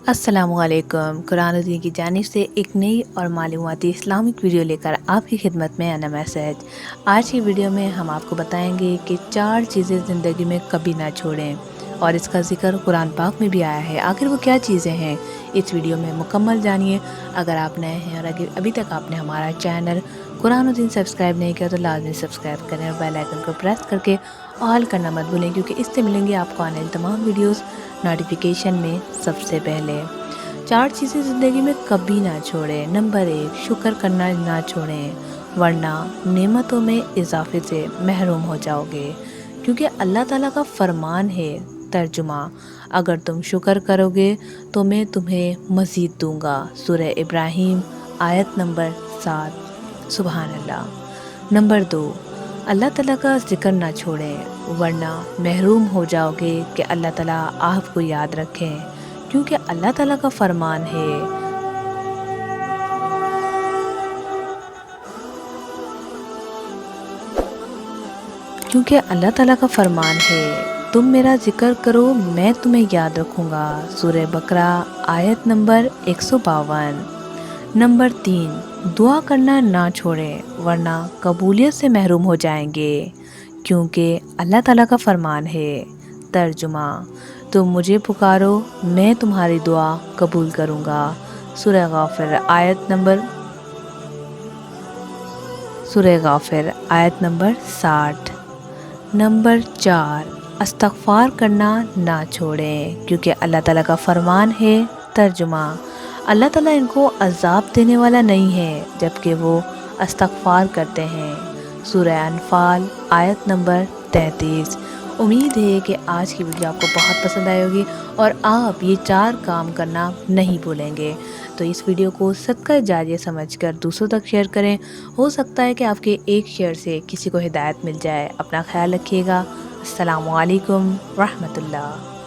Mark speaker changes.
Speaker 1: अस्सलामु अलैकुम। कुरान और दीन की जानिब से एक नई और मालूमाती इस्लामिक वीडियो लेकर आपकी खिदमत में आना मैसेज। आज की वीडियो में हम आपको बताएंगे कि 4 चीज़ें ज़िंदगी में कभी ना छोड़ें और इसका जिक्र कुरान पाक में भी आया है। आखिर वो क्या चीज़ें हैं, इस वीडियो में मुकम्मल जानिए। अगर आप नए हैं और अगर अभी तक आपने हमारा चैनल कुरान और दीन सब्सक्राइब नहीं किया तो लाजमी सब्सक्राइब करें और बेल आइकन को प्रेस करके ऑल करना मत भूलें, क्योंकि इससे मिलेंगे आपको आने वाली तमाम वीडियोस नोटिफिकेशन में सबसे पहले। 4 चीज़ें ज़िंदगी में कभी ना छोड़ें। नंबर 1, शुक्र करना ना छोड़ें, वरना नेमतों में इजाफे से महरूम हो जाओगे, क्योंकि अल्लाह ताला का फरमान है। तर्जुमा, अगर तुम शुक्र करोगे तो मैं तुम्हें मज़ीद दूंगा। सूरह इब्राहीम आयत नंबर 7। सुभान अल्लाह। नंबर 2, अल्लाह ताला का ज़िक्र ना छोड़ें, वरना महरूम हो जाओगे कि अल्लाह ताला आपको याद रखें, क्योंकि अल्लाह ताला का फरमान है तुम मेरा जिक्र करो मैं तुम्हें याद रखूँगा। सूरह बकरा आयत नंबर 152। नंबर 3, दुआ करना ना छोड़ें, वरना कबूलियत से महरूम हो जाएंगे, क्योंकि अल्लाह ताला का फरमान है। तर्जुमा, तुम मुझे पुकारो मैं तुम्हारी दुआ कबूल करूँगा। सूरह गाफिर आयत नंबर 60। नंबर 4, इस्तग़फ़ार करना ना छोड़ें, क्योंकि अल्लाह ताला का फरमान है। तर्जुमा, अल्लाह ताला इनको अज़ाब देने वाला नहीं है जबकि वो इस्तग़फ़ार करते हैं। सूरह अनफ़ाल आयत नंबर 33। उम्मीद है कि आज की वीडियो आपको बहुत पसंद आई होगी और आप ये 4 काम करना नहीं भूलेंगे। तो इस वीडियो को सदका जारिया समझकर दूसरों तक शेयर करें। हो सकता है कि आपके एक शेयर से किसी को हिदायत मिल जाए। अपना ख्याल रखिएगा। अस्सलामु अलैकुम रहमतुल्लाह।